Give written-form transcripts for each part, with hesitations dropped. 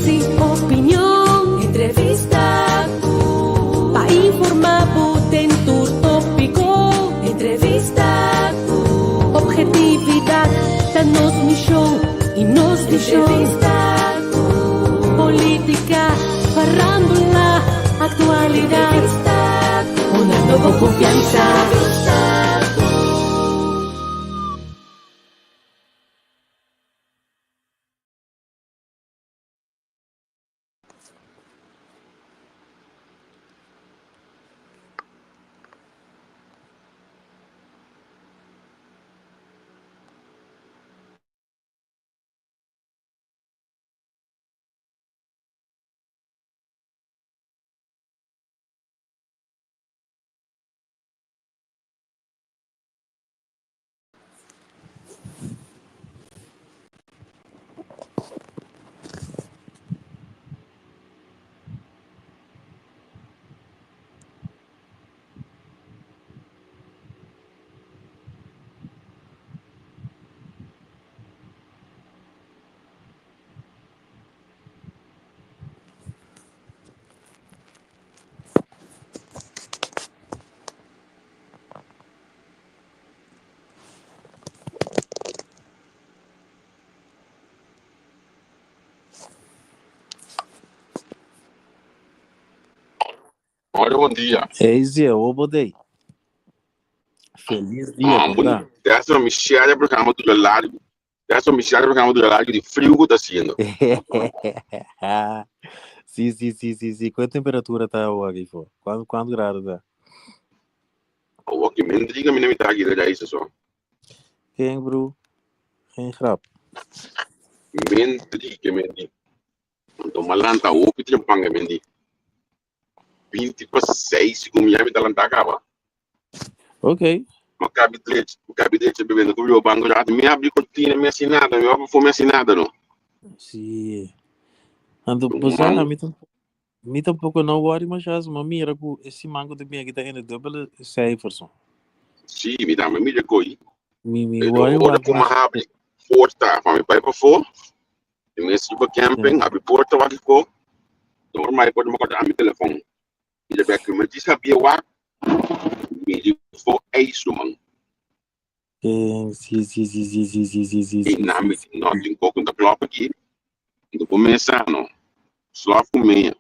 Análisis, opinión, entrevista. Pa' informar, ten tu tópico. Entrevista. Objetividad, danos misión y nos entrevista. Política, farándula, actualidad. Una nueva confianza. Olha, bom dia. Ei, Zé, ô Bodei. Feliz dia, bondade. Dessa uma mexida do programa do largo. Dessa uma mexida do programa do largo de frio que está sendo. Sim. Qual a temperatura tá aqui, pô? Quanto grau tá? O que me diga, me está aqui, é isso só. Quem, bro? Quem grap? Me diga. Então, malanta, o que tem panga, me diga. 26 como já me dá lantar acaba. Ok. Mas cabe de bebendo com o banco já me abre cortina, me assinada, me abre me assinada não. Sim. Ando posar, me tampouco não worry, mas já uma mira com esse mango de minha que tá indo double saferson. Sim, me dá, me mira coi. Me worry Ora como abre porta, para me pai para fora. E me suba camping, abre porta aqui fora. Normal pode me contar meu telefone. E depois que me diz sabia o me diz for isso, mano. Sim. E na me não tem pouco da clock aqui. Do começar não. Só comer.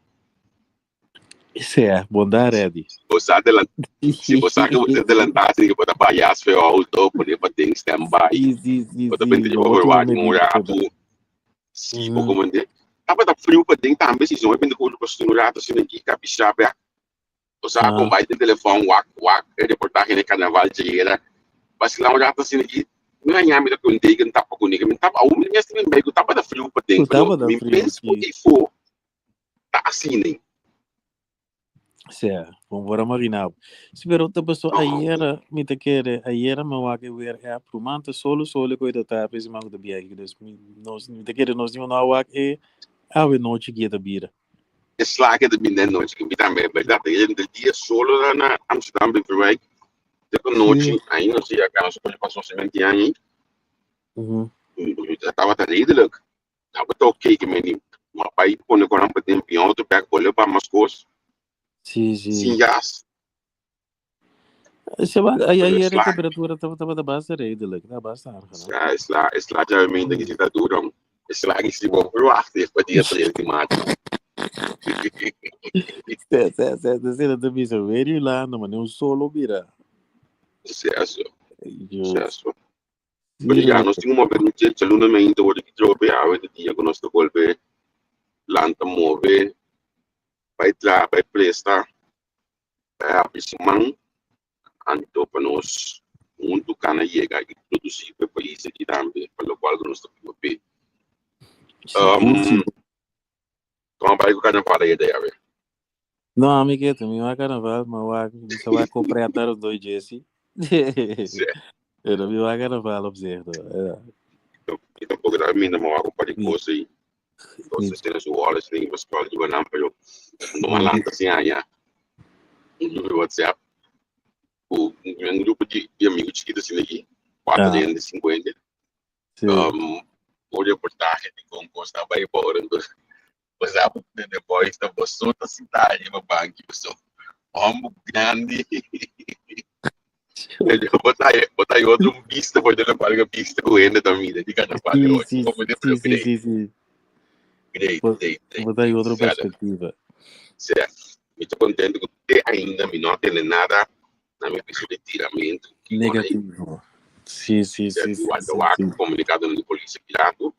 Isso é, bondade, Eddie. Se você adelantar, você pode apoiar as feio alto, poder bater em stand-by. Sim. Pode bem overwatch, morato. Sim, vou comandar. Tava da frio para dentro também, se não é bem de coisa para estudar, assim aqui, capichapa. Você acompanha o telefone, reportagem de carnaval de era. Mas lá já está assim aqui, não é nada que eu tenho que tá para comigo, mas tava o menino assim bem, tava da frio para dentro. Me pensa porque for tá assim, né? Certo, vamos para marinar. Se ver outra pessoa, ayer me te quer, ayer me vai que ver é pro manta solo coisa tá, esse mango da biaga, nós me te quer nós não vai que a noite que da bira. Slagen de binnen noite que me também, mas da dia solo na Amsterdam bem por aí. Depois noite, aí não sei a casa que passou semente aí. Eu tava redelijk. Tava ok que me mas pai quando eu não podia pior, tu pega olho para umas coisas. Sim. Já. Se vai aí a temperatura tava da base redelijk, da base arca, né? Lá já me ainda que tá duro. Lá que se vou pro ar, depois dia 3 de março. Você também se vê lá, não, mas não solo bira. Sucesso. Porque nós tínhamos uma pergunta de alunamento, onde que trobe a hora de dia que nós golpe lanta move, vai prestar a piscina, então para nós muito cana chega e produzir para o país aqui também, para o qual nós estamos bem. Como vai com o carnaval aí daí, velho? Não, amigueto, me vai carnaval, mas você vai comprar até os 2 dias, sim? Eu não me vai carnaval, observa. Então, porque da minha não vou para coisa aí. Então, se tem as horas, tem as escolas de banana, eu não malanta assim aí, no WhatsApp. Um grupo de amigos que assim aqui, 450. Ou reportagem de como está vai embora. Usava depois da pessoa da cidade, uma banca, pessoa. Homem grande. Botar aí outro pista, pode levar a pista com ele também, de carnaval Sim, hoje. sim, Como de sim, sim, great, sim, sim. great, Vou great, great, botar aí great. outra perspectiva. Certo. Estou contente que até ainda me não tem nada na minha pessoa de tiramento. Negativo. Sim, sim, sim, Certo. sim, O sim, sim. comunicado na polícia pirata.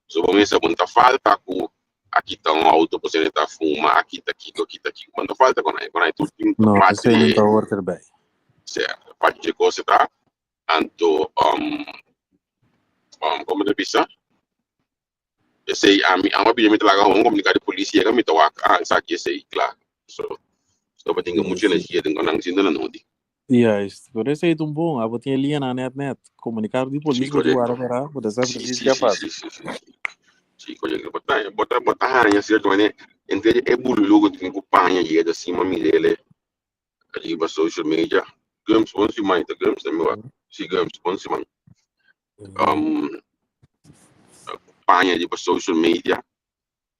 So, começa muita falta com aqui está um auto para você estar fuma, aqui está aqui, quando falta quando é tudo muito Não, parte isso aí não está de worker bem. certo, parte de coisa tá, anto como de bisa, esse a uma bem lá com comunicar de polícia que me toca, sabe esse aí, claro. So vai ter Sim, muita sim. energia dentro não sinto não de. Yes, por isso aí tão bom. A botinha linha na net. Comunicar de Sim, polícia, mas o correto. árabe era, por exemplo, Sim, preciso sim, que sim, faça. sim, sim, sim. Sim, correto. Botar hanya certo, mas entre é bulu que tem que panha e é da cima me dele. Ali ba social media games once mais the games na meu si games once man um panha ali ba social media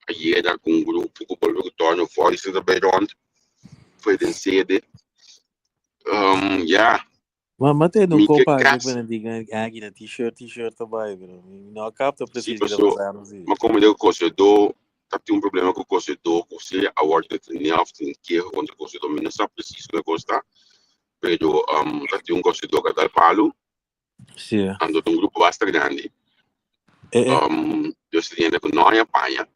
aí era com um grupo que o torno voice da background foi den sede yeah Mas tem no me que copa, eu gas quando digo aqui na t-shirt também, bro. Não capta se preciso que dá passou passar não sei. mas como eu considero tá tem problema com o considero que você award de neaf tem que onde o considero não sabe preciso que gosta pero tá tem considero que dá palo Sim. ando um grupo bastante grande É, eu seria com nós apanha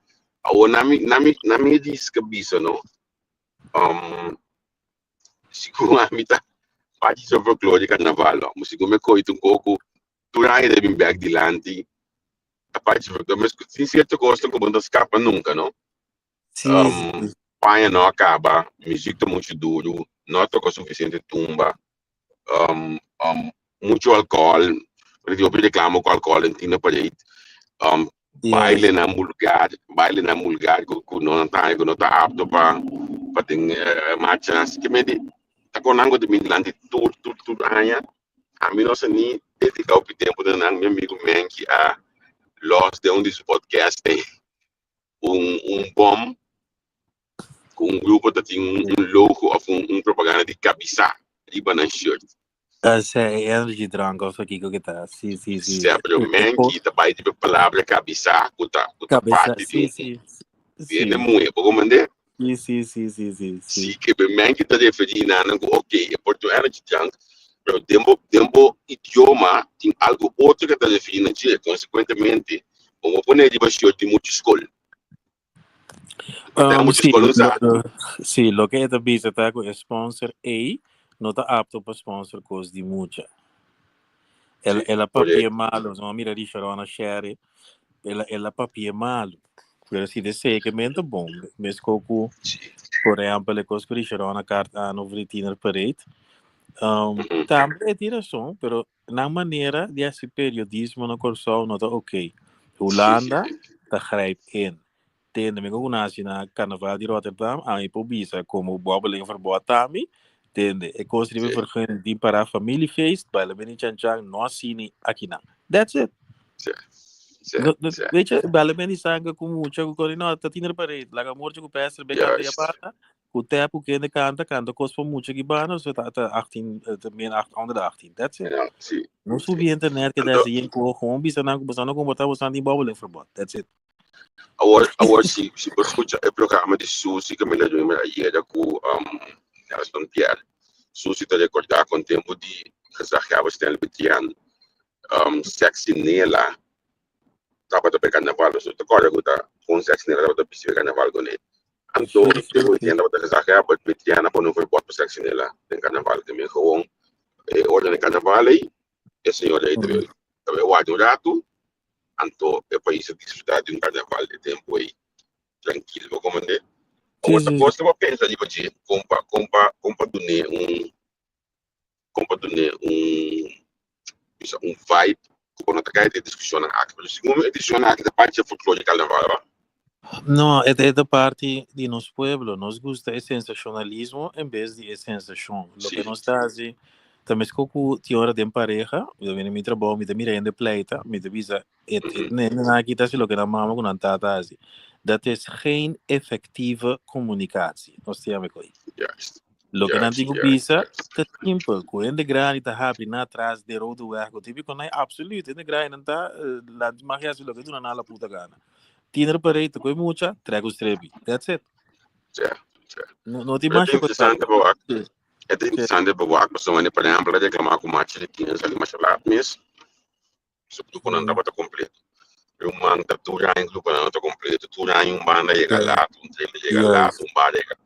ou na minha diz cabeça não siguro a mim tá parte sobre folclore carnaval mas siguro me coito um pouco tu aí deve me back dilante a parte sobre mas sem certo gosto como não escapa nunca não sim, panha não acaba música tá muito duro não toca suficiente tumba um, um, muito álcool porque eu reclamo com álcool em tina parede um, yes. baile na mulgar que não tá apto para ter marchas que me tá com algo de milante tudo anya a mim não se nem dedicar o tempo de meu amigo Menki a los de dos podcast bom com grupo que tem logo ou propaganda de cabeça riba na shirt Essa é energy drunk, ou aqui que tá. Sim, sim, sim. sempre o Menki tá vai de palavra cabeça kuta Cabeça, parte sim, de sim. viene Sim, muito como mandei sim, sim, sim, sim, sim, sim. si que be Menki tá referindo a ok é porto energy drunk pero tempo idioma tem algo outro que está definindo consequentemente como pone de baixo de muita escola tem muita Sí, escola usar sí, lo que esta visa está con sponsor A, no está apto para sponsor cos di mucha. sim Ela papia correto malo, não mira di Sharona Sherry, ela papia malo. Pero si de segmento bom, mas coco, sim por exemplo, le cos di Sharona carta no vritiner parade. Também é tiração, pero na maneira de esse periodismo no corso não está ok. Holanda sim está grijpt in. Tende me conhece na Carnaval de Rotterdam, a improvisa como bobbeling verbod tami. Tende, e construir sim vergunning para a familiefeest, bij de Beni Chanchan, no sini aqui não. That's it. sim Weet je, bij de Beni Sanga, como o Chaco Corino, tá tinha parede, laga morte com pestre, becante a juist pata, o tempo que ainda canta, costa muito que bana, so tá 18, meer 818. That's it. ja sim Não subir internet que então desse aí com o bisa não comportar você não tem bobbeling verbod. That's it. agora se você escutar o programa de Susi que me lembro me aí com Nelson Pierre Susi está recordar com o tempo de casar Stel Betian sexy nela tava para carnaval so te acorda que tá com sexy nela tava para carnaval com ele então depois de andar para casar Betian para não foi para sexy nela em carnaval que me com ordem de carnaval aí e senhor aí teve o rato anto é para isso desfrutar de carnaval de tempo aí tranquilo como é Sim, outra sim, sim. coisa eu penso de você compa donner vibe quando tá caindo discussão aqui pelo segundo edição aqui da parte folclore de carnaval Não, é da parte de nosso pueblo. Nos gusta o sensacionalismo em vez de sensação. Lo que sim nos dá, assim, também se coco tinha hora de pareja, eu venho me trabalho, me da mirando pleita, me da visa, nem aqui tá se lo que na mama com a tata, assim. dat is geen effectieve communicatie. Nós temos com isso. Juist. Lo que Juist, não digo juist, bisa, juist. te simpel. Quando de grani tá happy na atrás de rodo werk, tipo quando é absoluto, de grani não tá lá de magia se lo que tu não na puta gana. Tiner pareito, coi mucha, trago os trebi. That's it. Certo, certo. Não te É mancha interessante para o é interessante para o pessoa, por exemplo, reclamar com match de tinhas ali, mas lá mesmo, sobretudo quando não estava completo. Eu mando tudo já em grupo, não está completo, tudo já em banda chega lá, trailer chega lá, bar chega.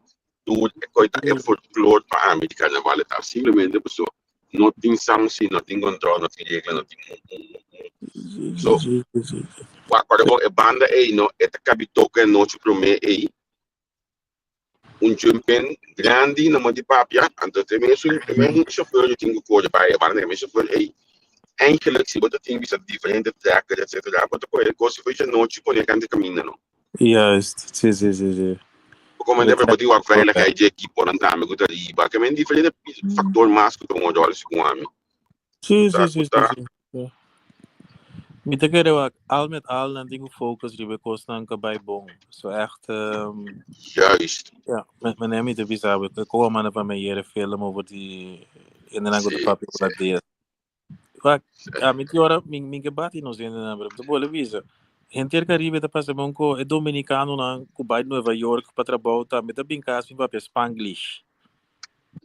Tudo é coisa, é folclore para mim de carnaval, tá? Simplesmente a pessoa não tem sanção, não tem controle, não tem regra, não tem. So, quando a banda aí, não, é que cabe tocar noite para mim aí, jumping grande, não de papia, então tem mesmo chauffeur, eu tenho que correr para a banda, mesmo chauffeur aí. Eigenlijk zie je dat ding is diferente trekken, et cetera. Maar dan je kost je nooit kon je kan de caminho não. Juist, sim. Como é para poder o veiligheid de equipe por andar me gusta ali, porque é diferente factor mais que como olhar se com a mim. Sim. Me te quero al met al dan dingen focus die we kosten kan bij bom. Zo echt. Juist. Ja, met hem niet te bizar. Ik kom maar van mij hier film over die in de lange papier dat deed. Ja, met jora min gebati nos in na bro. Tu bole visa. Enter Caribe tá passando um co é dominicano na Cuba de Nova York para trabalhar tá met bem cas vim papel Spanglish.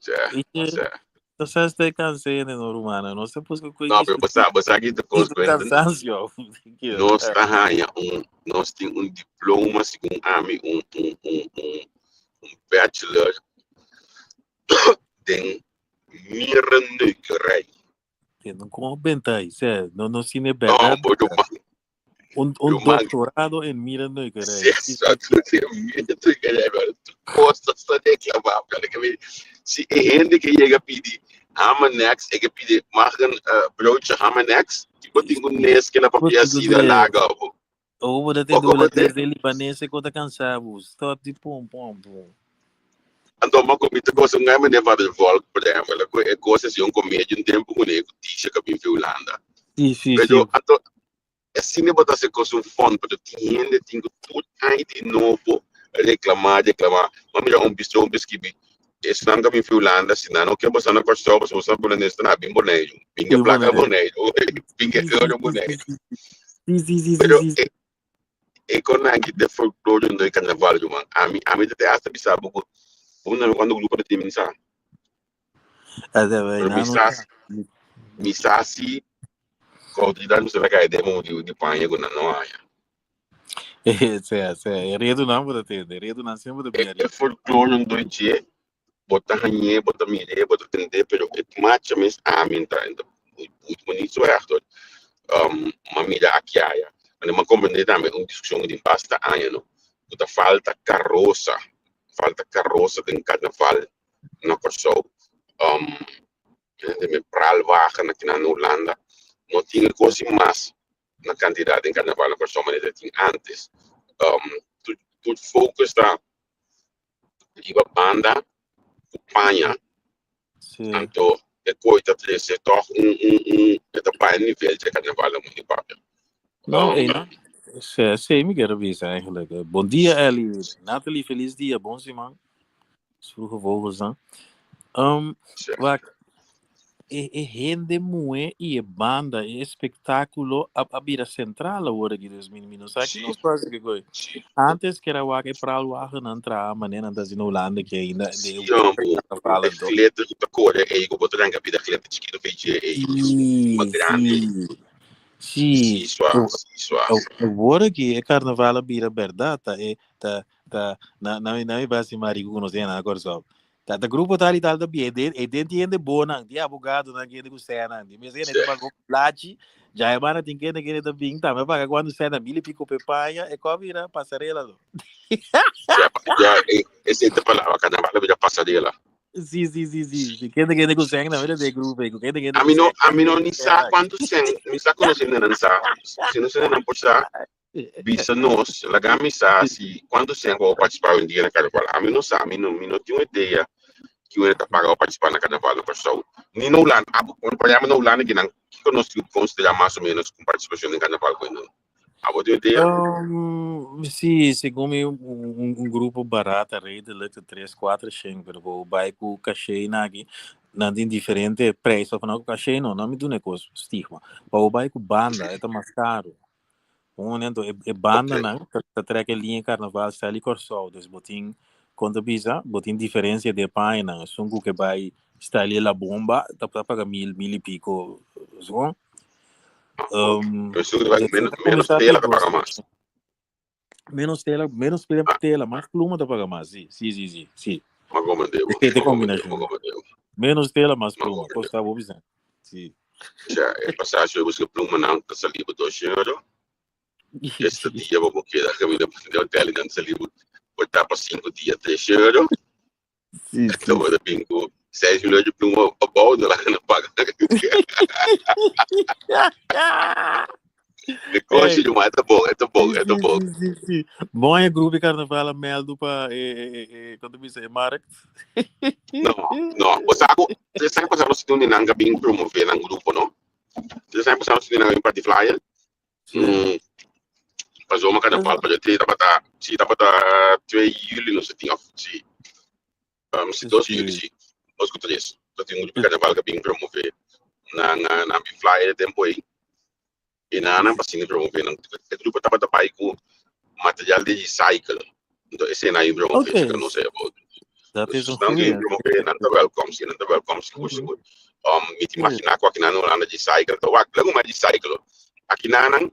Ja. Então se você cansei né no rumano, não se pus com não, mas aqui te consequente. Nós nós tem diploma segundo AMI, bachelor de mierenneukerij. Não como bentai, sé, no cine verdade. Un doctorado en mierenneukerij. Costa sta reclamar, se é gente que chega a pedir Hamanex, é que pedir margen broodje Hamanex, tipo tem nes que na papia assim da laga. Ou dat é do de libanese que tá cansado, está tipo pom. Então, mas como isso coisa não é mais para o volta para ela, é coisa se comédia tempo com ele, tisha que vem Holanda. Sim. Então, assim não pode ser coisa fun, porque tem gente tem tudo aí de novo reclamar, mas já bistro que esse não caminho em Holanda, se não quer você não gostou, você sabe por onde está, bem bonito, bem placa bonito, bem euro bonito. Sim. E quando a gente de folclore no carnaval, a mim até hasta bisabo quando o grupo de time sabe. Misasi, quando não se vai cair demo de panha quando não há. É redo não vou ter, redo não sempre de é folclore no doide, bota ranhe, bota mire, bota tende, pero é matcha mas a mim tá ainda muito bonito certo. Uma mira aqui aí, mas uma compreender também uma discussão de basta ano, puta falta carroça de carnaval na Kosovo. De pral wagen aqui na Holanda, não tinha coisa mais na quantidade de carnaval na Kosovo, mas tinha antes. Tudo foco está iba banda, companhia, então é coisa de ser toch é nível de carnaval no mundo papel. Não, sei me quero ver eigenlijk. Bom dia, Ellie. Nathalie, feliz dia. Bom Simão. Vroege vogels dan. Waar rende muito e banda e espetáculo a bira central agora que dos meninos aqui nos quase que coi. Antes que era o que para o ar não entrar maneira das na Holanda que ainda de fala do letra da cor é igual botar na vida letra chiquito feito é grande. Sim. Agora que é carnaval a bira verdade tá na base marigo não sei na agora só. Tá grupo tá ali da bia e dentro boa não de abogado na que de cena de mas ele tá com plate já é para tem que da bem tá mas para quando cena mil pico pepaia é como vira passarela do já esse te palavra carnaval vira passarela. Sim. Que com cena na verdade de grupo que a mim não sabe quanto cena me está conhecendo não sabe se não se não pode saber visa nós la camisa se quando você vai participar um dia na carnaval a mim não sabe não tem uma ideia que eu está pagar participar na carnaval na Kosovo nem no Holanda quando para no Holanda que não nós consideramos mais ou menos com participação em carnaval com não A wat ideia? Sim, segundo grupo barato, redelijk, 3, 4, 5, pero vou vai com cachê na diferente preço, afinal, cachê não me dá coisa, estigma. Vou vai com banda, é mais caro. Então, banda, Okay. não, tá treca linha carnaval, está ali corsol, dus botin, quando bisa, botin diferença de página, sungu que vai, está ali la bomba, tá para pagar 1.000 e pico, so. Mas tudo vai menos tela para pagar mais. Menos tela, mais pluma da pagar mais, sim. Mas como deu? Tem combinação. Menos tela, mais pluma, pode estar bom, sim. Já, é passagem, eu busco pluma não, tá saliva €2. Este dia vou querer que me dê o hotel não saliva, vou estar para 5 dias €3. Sim. Então vou dar bingo 6 milhões de pluma a bordo lá na paga. Coxa demais, é bom. Sim. Bom é grupo carnaval, meldo para quando me sei, Marek. Não, você sabe passar no sítio onde não há bem promover no grupo, não? Você sabe passar no sítio onde não há party flyer? Passou uma carnaval para ter, se dá para 3 julho, não sei, tinha, se 2 julho, se 2 ou 3, eu tenho um grupo carnaval que bem promover na bem flyer tempo aí. E na Ana passando promover, o grupo estava trabalhando com material de recycle. Então esse é aí promover, que eu não sei about. Dat is een Dan goeie. promover na welcome, se na welcome se curso goed. Me imaginar com aqui na Ana de recycle, então logo mais recycle. Aqui na Ana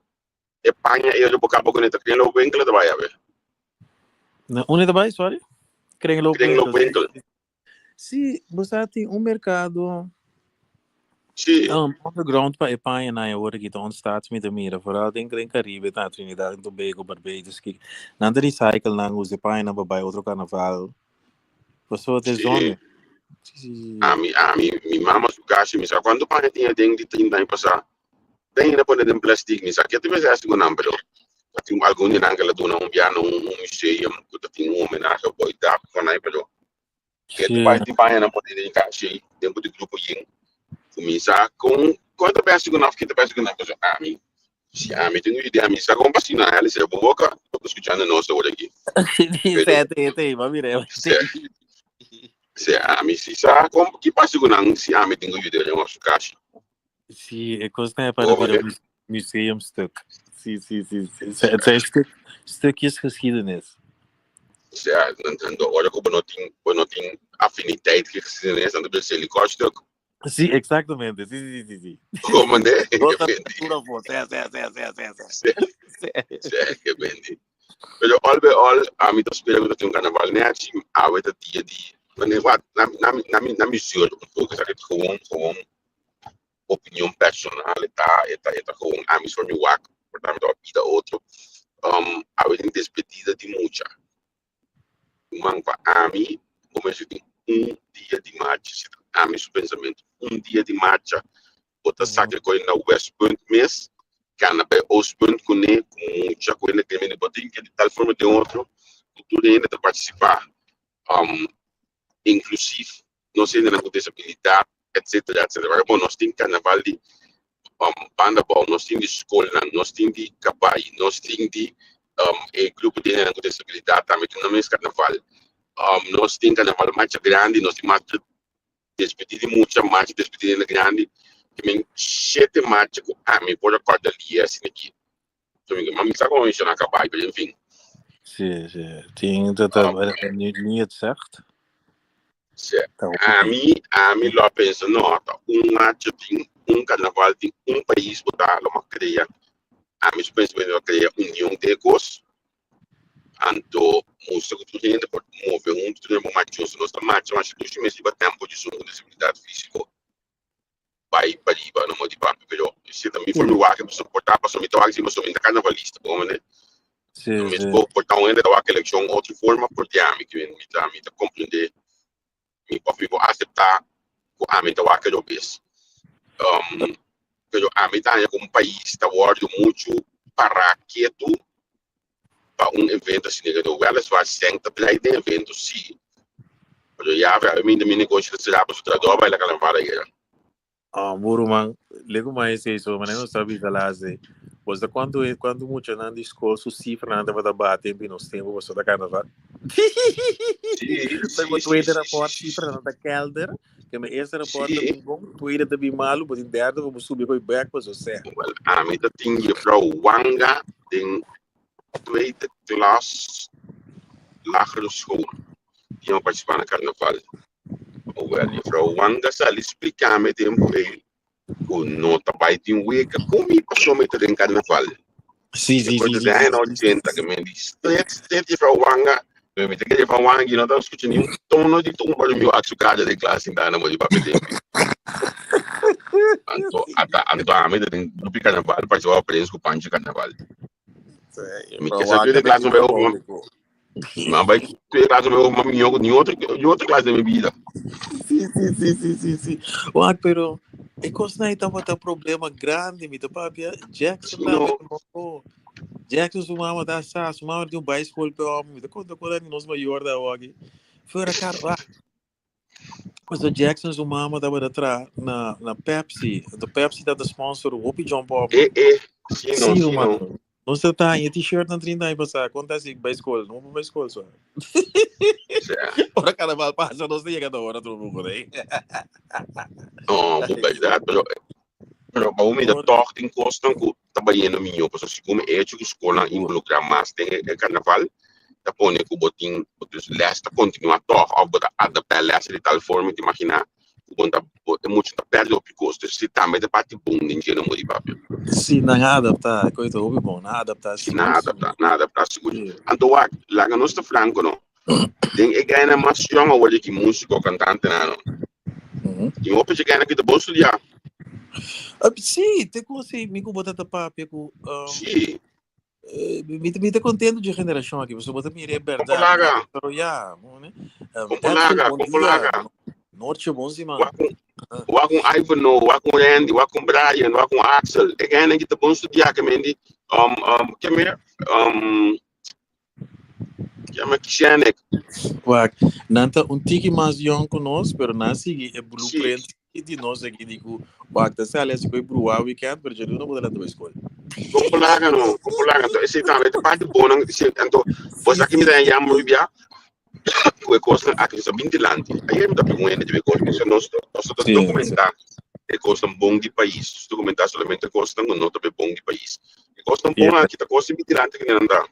é panha e eu boca boca neta criando o winkel trabalha ver. Onde trabalha, sorry? Criando o winkel. Sim, você tem mercado. Sim. Underground para Espanha na hora que estão staats met de mira, vooral denk ik in Caribe, na Trinidad en Tobago, Barbados, que na de recycle na os Espanha na babai outro carnaval. Passou até zona. Mi mama su casa, mi sa quando pane tinha dentro de 30 anos passar. Tem na pone de plástico, mi sa que tu vês assim com número. Tem algum de naquela dona piano, museu, que tem homenagem ao boi da quando aí pero. Que tu vai de Espanha na pone de casa, tempo de grupo yin. Começar com quanto peço que não fica peço que não coisa se tenho ideia missa com vacina ela se boca tô escutando nosso hora aqui tem vai virar se sa com que passa com não se tenho ideia de uma caixa sim é coisa é para ver o museum stuk sim het zijn stukjes geschiedenis não olha como não tem afinidade que geschiedenis dan de helikopter. Sim, exatamente. Sim. Como né? Que bem. Pero all by all, a mim tô esperando que um carnaval né assim, a outra dia de, mas na missão, porque sabe com opinião personal tá com a missão de work, portanto a vida outro, a outra despedida de muita. Manca a mim, como eu digo, dia de marcha, a mim pensamento, dia de marcha, outra saca coisa na West Point mesmo, Canapé Ostpunt com muita coisa que me botem que de tal forma de outro, tudo ainda de participar, inclusive nós ainda não temos habilidade, etc. Bom, nós temos carnaval de banda bom, nós temos de escola, nós temos de cabai, nós temos de grupo de ainda não temos habilidade, também que não é carnaval. Nós temos carnaval mais grande, nós temos mais despedida muita mais despedida grande. Que 7 marças com a mim pode acordar ali assim aqui. Então, mas me sabe como isso não acabar, enfim. Sim. Tem niet zegt. Certo. A mim lá pensa, não, marcha tem carnaval tem país botar lá uma criar. A mim pensa que vai criar união de cos. Anto, música que tu tem de mover tu tem uma marcha, nós marcha, mas tu meses de tempo de sua possibilidade física. Vai para não motivar, pero se também for no ar que você portar para somar então mas somar carnavalista, como né? Sim. Mas vou portar ainda da eleição outra forma por diame que me tá compreender, me pode aceitar com a meta que eu penso. Pero a meta é como país está guardando muito para quieto para evento assim que o elas vai sentar para ir de evento sim. Pero já vai me negócio de será para o trabalho vai lá aquela vara aí. Burumang, lego mais isso, mas não sabe falar assim. Pois da quando muito na escola, su cifra nada vai bater em nos tempos, você da carnaval. Sim, Pego sim, tweede sim, rapport sim, cifra na kelder, que me eerste rapport sim. bem bom, tweede de bem malo, mas em derde vamos subir com o back, mas você. Well, met dat ding juffrouw Wanga, in tweede klas, lagere school, die een participant aan carnaval. Well, juffrouw Wanga zal explicar met hem hoe nota bij die week, como je passou met de carnaval. Sim, sim, Depois sim, de 80, que me diz, steeds juffrouw Wanga, we met de juffrouw Wanga, je nou dan scoot je niet, tono die toen maar je actie de klas in daarna moet je papi tempi. Anto a me de grupo carnaval, participava preso com o pancho carnaval. Me quer saber de classe vai roubar. Mas vai ter classe vai roubar em outra classe da minha vida. Sim. Ué, pero é coisa aí tava tá problema grande, me papi. Jackson tava com Jackson sumava da sa, sumava de bairro escola pelo homem, da conta quando nós maior da hoje. Fora cara, mas o Jackson sumava tava atrás na Pepsi, do Pepsi da sponsor o Hopi John Bob. Sim, mano. Não você tá em t-shirt na 30 aí passar, acontece que vai escola, não vai escola só. Ora carnaval passa, não sei cada hora todo mundo aí. Não, verdade, pero para mim da torta em Costa que trabalhando minho, porque se como é que escola involucra mais tem carnaval, tá pone que botin, outros lesta continua torta, ou bota adaptar lesta de tal forma que imaginar é muito da perde o custo, se também da parte bom nem dinheiro muito papo. Sim, não adaptar, coisa houve bom, não adaptar. Nada para seguro. Então, lá que nós está franco não. Tem é ganha mais chama hoje que músico cantante não. E o que ganha aqui da bolsa dia. Sim, tem como assim, me botar da papo, Sim. Me tá contente de geração aqui, você bota minha verdade. Pero já, né? Compolaga. Norte bom sim, mano. Wa com Ivan, wa com Randy, wa com Brian, wa com Axel. É ganha aqui da bolsa dia que me que me Kishanek. Wak, nanta tiki mais young conosco, pero nasi é blueprint de nós aqui digo, wak, tá se aliás foi pro weekend, pero já não pode lá da escola. Compolaga então esse também é parte boa, então você aqui me dá já muito bem. O costa aqui só 20 lanti. Aí eu me dá pergunta de costa, se nós documentar é costa bom de país, documentar somente costa não nota bom de país. E costa bom aqui tá costa 20 lanti que não anda.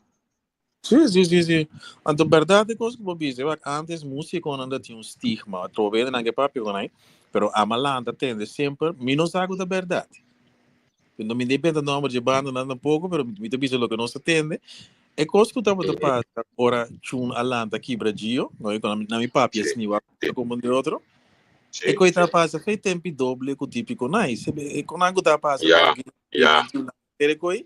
Sim. Então, verdade é coisa que eu disse, antes música ainda tinha estigma, talvez não é papel, né? Pero a malanta tende sempre menos algo da verdade. Não me depende do número de banda, nada pouco, pero me depende do que nós atende. É coisa que eu estava a passar, ora, tchum alanta aqui Brasil, não é? Na minha papi, assim, como de outro. É coisa que passa, fez tempo doble, com o típico, não é? É com algo que passa, é coisa.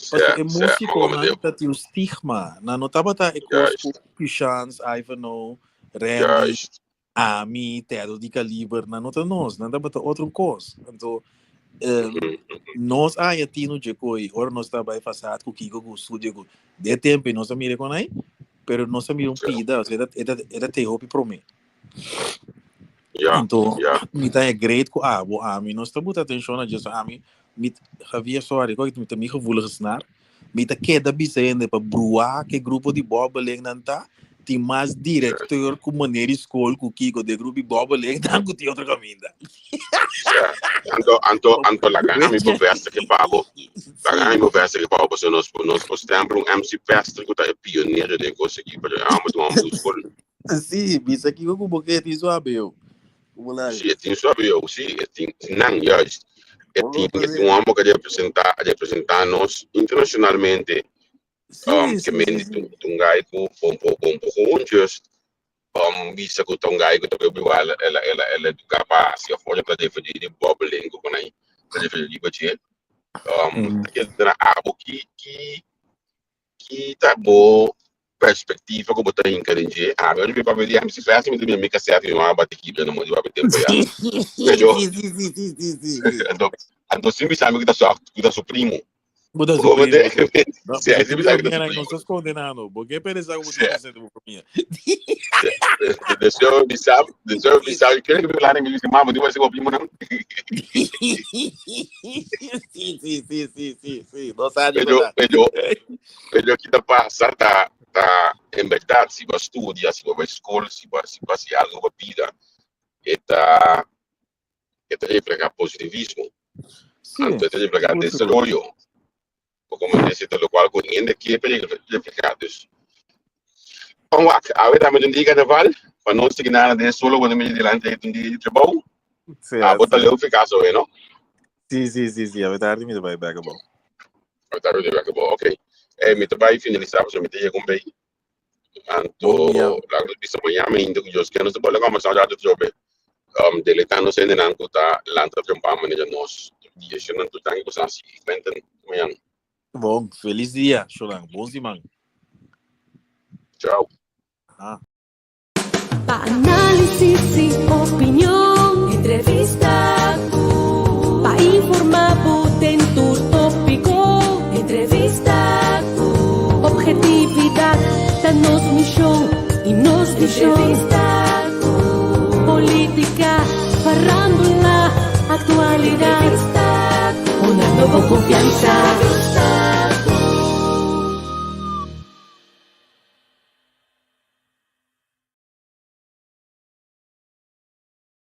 Porque é música, não tem o estigma. Não estava a coisa com Chance, Ivanhoe, Randy, Ami, Tedo de Calibre, não tem nós, não estava a outra coisa. Então, nós aí tino de coi, ora nós estava a fazer com Kiko com o estúdio de tempo nós mira com aí, pero nós mira pida, era te hope para mim. Então, me tá great com Ami, nós estamos a atenção na disso, Ami, me havia sorry, coi me também gevoelig snar, me tá queda bizende para bruar que grupo de boba leg não tá. Tem mais diretor com maneira escola com Kiko de grupo de boba leg não com outra caminda. Anto la gana mi conversa que pago. La gana mi conversa que pago se nós postamos MC Pestre que tá pioneiro de coisa aqui para vamos escola. Sim, isso aqui com boquete isso abeu. Como lá? Sim, tem só eu, sim, tem não já. Tem um homem que representar nós internacionalmente. Que mendi tungai com juntos. Bisa ko tungai ko tabi wala ela do capaz se for para defender de bobbling com aí para defender de bater que na abo que tá boa perspectiva que botar em carinho eu me para ver se faz me também me cansar de uma bate aqui no mundo vai tempo já então sim sabe que tá só primo Muda de Como primo. de se é Porque sempre tu da não estás condenado. Porque pensar que se você não por mim. deixa eu bisar, eu quero que lá nem me diga, mama, tu vai ser o primo não. Sim. Não sabe Pero kita passa tá em verdade se você estuda, se você vai escola, se você faz algo na vida, eta refleja positivismo, Sim. antes refleja desarrollo, como dice lo cual corriente que é reflejados. Vamos lá, a ver, dame um dia carnaval, para não seguir nada de solo quando me delante de um dia de trabalho, a botar eu ficar só, não? Sim. A verdade me vai pegar bom. Tá bem, ok. Me trabalho finalizar, você me tem que cumprir. Bom dia. Anto, lagu bisa menyamain itu jos kena sebab lagu masa ada job. Deletando sen nan ko ta lanta trompa manager nos. Dia siya nan tutang ko sa si Quentin mayan. Bom, feliz dia, Cholang. Bom semana. Ciao. Análisis y opinión, entrevista, pa informar en tu tópico, entrevista, objetividad, danos misión y nos entrevista, política, farándula, actualidad, una nueva confianza.